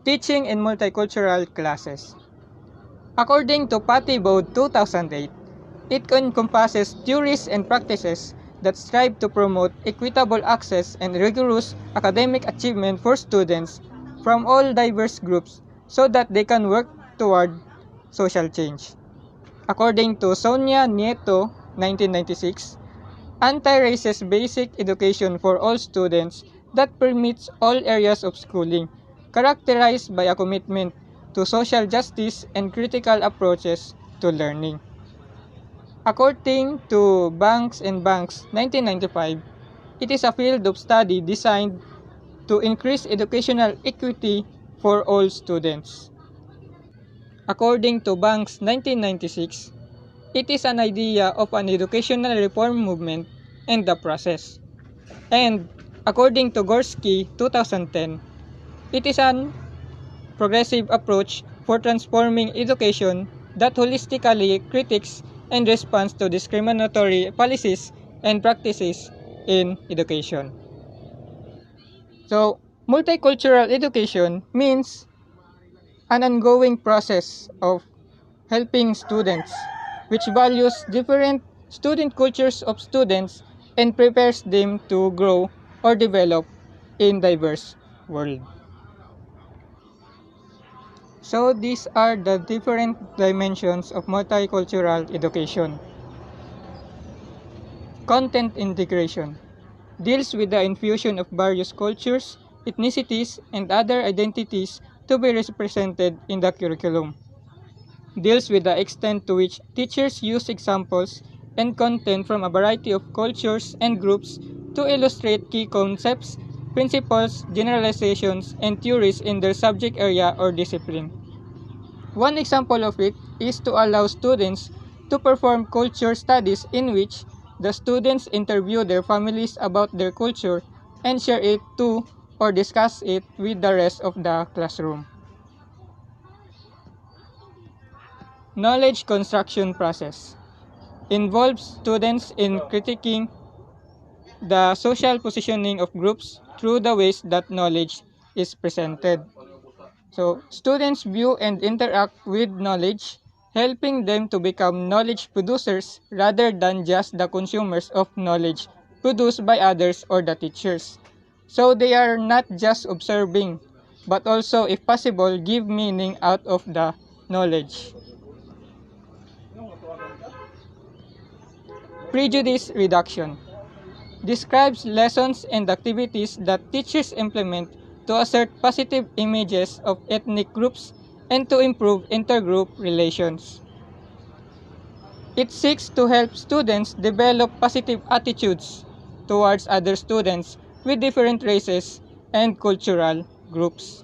Teaching in Multicultural Classes. According to Patty Bode 2008, it encompasses theories and practices that strive to promote equitable access and rigorous academic achievement for students from all diverse groups so that they can work toward social change. According to Sonia Nieto, 1996, anti-racist basic education for all students that permits all areas of schooling, characterized by a commitment to social justice and critical approaches to learning. According to Banks and Banks, 1995, it is a field of study designed to increase educational equity for all students. According to Banks, 1996, it is an idea of an educational reform movement and the process. And according to Gorski, 2010, it is an progressive approach for transforming education that holistically critiques and responds to discriminatory policies and practices in education. So, multicultural education means an ongoing process of helping students which values different student cultures of students and prepares them to grow or develop in diverse world. So these are the different dimensions of multicultural education. Content integration deals with the infusion of various cultures, ethnicities, and other identities to be represented in the curriculum. Deals with the extent to which teachers use examples and content from a variety of cultures and groups to illustrate key concepts, principles, generalizations, and theories in their subject area or discipline. One example of it is to allow students to perform culture studies in which the students interview their families about their culture and share it to or discuss it with the rest of the classroom. Knowledge construction process involves students in critiquing the social positioning of groups through the ways that knowledge is presented. So, students view and interact with knowledge, helping them to become knowledge producers rather than just the consumers of knowledge produced by others or the teachers. So, they are not just observing, but also, if possible, give meaning out of the knowledge. Prejudice reduction describes lessons and activities that teachers implement to assert positive images of ethnic groups and to improve intergroup relations. It seeks to help students develop positive attitudes towards other students with different races and cultural groups.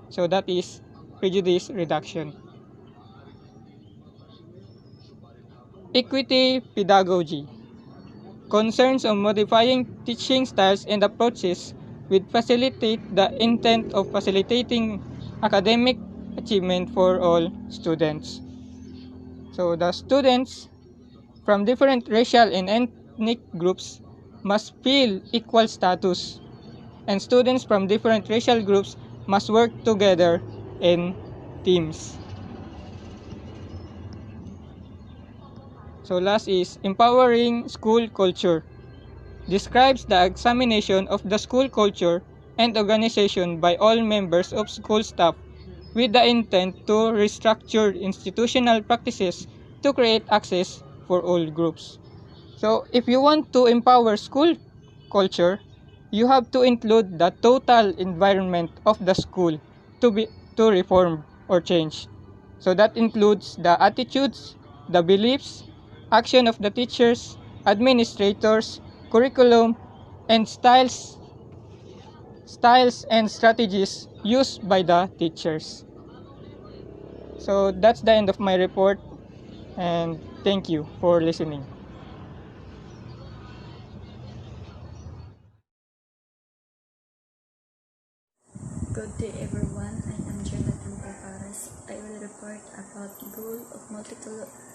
So that is prejudice reduction. Equity pedagogy concerns on modifying teaching styles and approaches which facilitate the intent of facilitating academic achievement for all students. So the students from different racial and ethnic groups must feel equal status, and students from different racial groups must work together in teams. So last is empowering school culture. Describes the examination of the school culture and organization by all members of school staff with the intent to restructure institutional practices to create access for all groups. So if you want to empower school culture, you have to include the total environment of the school to reform or change. So that includes the attitudes, the beliefs, action of the teachers, administrators, curriculum, and styles and strategies used by the teachers. So that's the end of my report, and thank you for listening. Good day everyone, I am Jonathan Paparas. I will report about goal of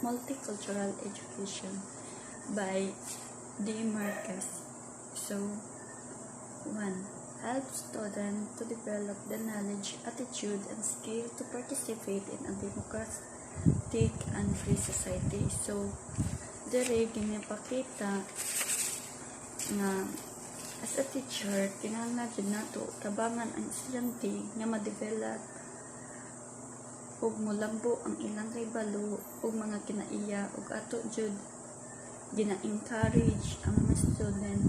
multicultural education by D. Marcus. So, 1. helps students to develop the knowledge, attitude, and skill to participate in a democratic and free society. So, dere ginapakita nga as a teacher, kinahanglan jud nato tabangan ang estudyante nga ma-develop ug molambo ang ilang kahibalo ug mga kinaiya ug ato jud gina-encourage ang mga student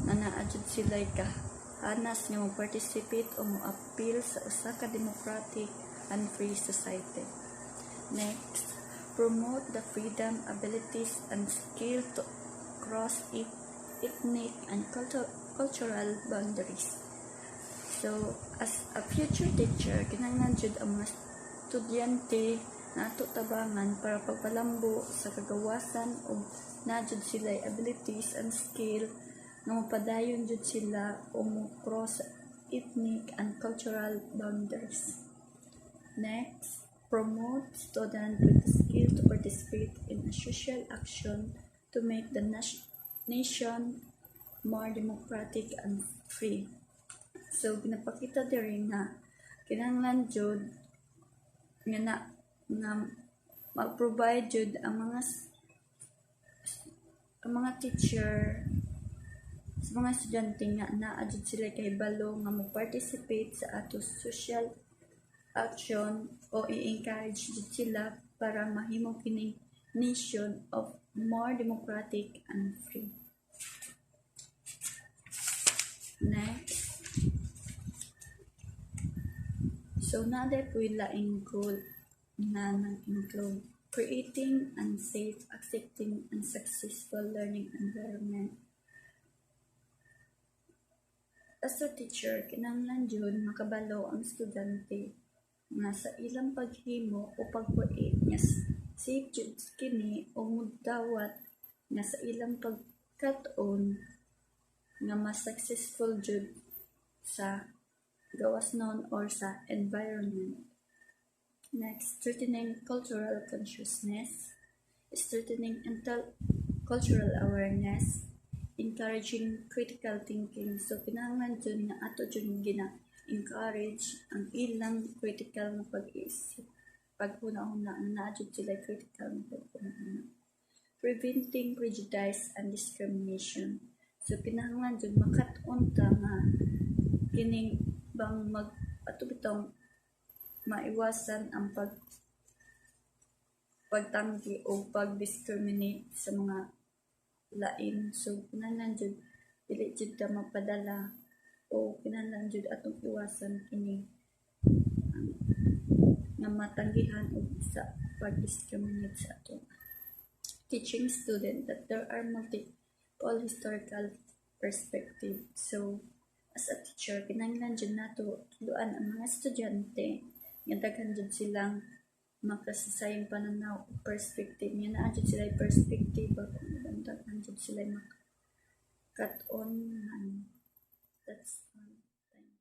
na naa jud sila kahanas nga mo-participate o mo-appeal sa usa ka democratic and free society. Next, promote the freedom, abilities, and skill to cross ethnic and cultural boundaries. So, as a future teacher, kinahanglan jud ang mga estudyante na ato tabangan para pagpalambo sa kagawasan o na jud sila abilities and skill nga mapadayon jud sila o mo cross ethnic and cultural boundaries. Next, promote students with the skill to participate in a social action to make the nation more democratic and free. So, ginapakita diri nga kinahanglan jud nga mag-provide jud ang mga teacher sa mga estudyante nga naa jud sila kahibalo nga mo-participate sa ato social action o i-encourage jud sila para mahimo kining nation of more democratic and free. Next, so naday po laing goal na nag-include creating unsafe, accepting, and successful learning environment. As a teacher, kinahanglan jud makabalo ang estudyante nga sa ilang paghimo o pagpuit nga safe jud kini o mudawat nga sa ilang pagkat-on nga mas successful jud sa gawasnon or sa environment. Next, strengthening cultural consciousness, strengthening cultural awareness, encouraging critical thinking. So, kinahanglan jud nga ato jud gina-encourage ang ilang critical na pag-iisip. Paghuna-huna na jud sila critical na paghuna-huna. Preventing prejudice and discrimination. So, kinahanglan jud makat-on ta nga kining bang atubitong maiwasan ang pagtanggi o pag-discriminate sa mga lain. So, kinahanglan jud dili jud ta mapadala o kinahanglan jud atong iwasan kini nga matanggihan og sa pag-discriminate sa ato. Teaching student that there are multiple historical perspective. So, as a teacher, kinahanglan jud nato tuluan ang mga estudyante nga daghan jud silang makasasayang pananaw o perspective nga naa jud sila perspective kung daghan jud sila makat-on man. That's all. Thank you.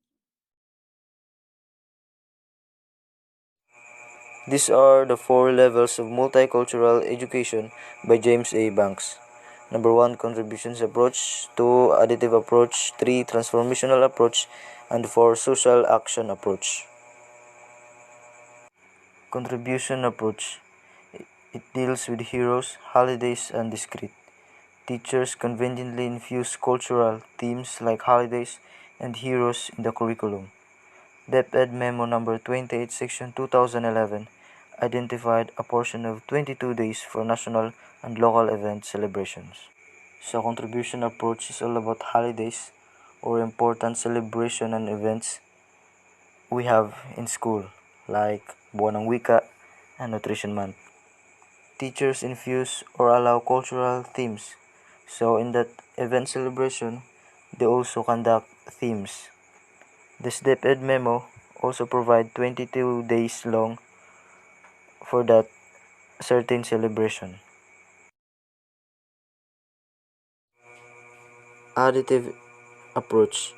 These are the 4 levels of multicultural education by James A. Banks. Number 1, Contributions Approach. 2, Additive Approach. 3, Transformational Approach. And 4, Social Action Approach. Contribution Approach. It deals with heroes, holidays, and discrete. Teachers conveniently infuse cultural themes like holidays and heroes in the curriculum. DepEd Memo Number 28, Section 2011 identified a portion of 22 days for national and local event celebrations. So, contribution approach is all about holidays or important celebration and events we have in school, like Buwan ng Wika and Nutrition Month. Teachers infuse or allow cultural themes. So, in that event celebration, they also conduct themes. This DepEd memo also provide 22 days long for that certain celebration. Additive approach.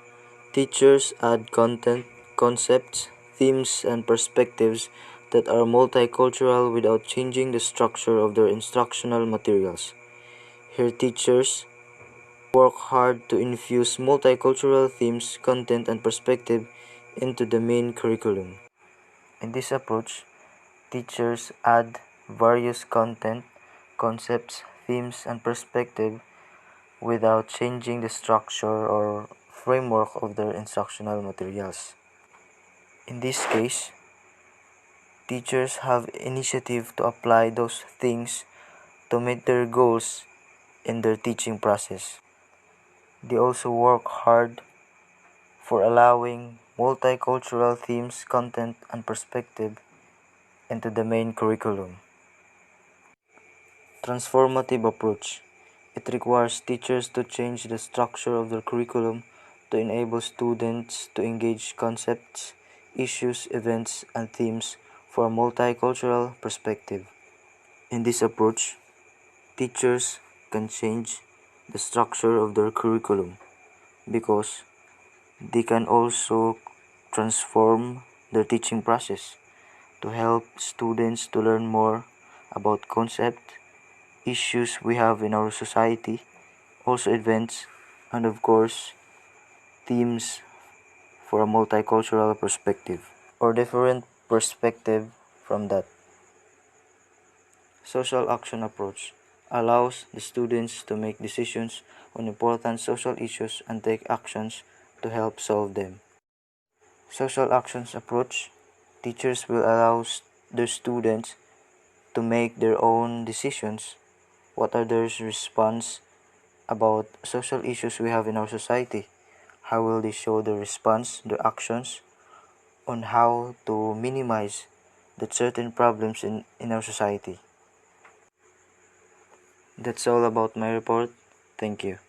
Teachers add content, concepts, themes, and perspectives that are multicultural without changing the structure of their instructional materials. Here, teachers work hard to infuse multicultural themes, content, and perspective into the main curriculum. In this approach, teachers add various content, concepts, themes, and perspective without changing the structure or framework of their instructional materials. In this case, teachers have initiative to apply those things to meet their goals in their teaching process. They also work hard for allowing multicultural themes, content, and perspective into the main curriculum. Transformative approach. It requires teachers to change the structure of their curriculum to enable students to engage concepts, issues, events, and themes for a multicultural perspective. In this approach, teachers can change the structure of their curriculum because they can also transform their teaching process to help students to learn more about concepts, issues we have in our society, also events, and of course, themes for a multicultural perspective or different perspective from that. Social action approach allows the students to make decisions on important social issues and take actions to help solve them. Social actions approach, teachers will allow their students to make their own decisions. What are their response about social issues we have in our society? How will they show their response, their actions on how to minimize the certain problems in our society? That's all about my report. Thank you.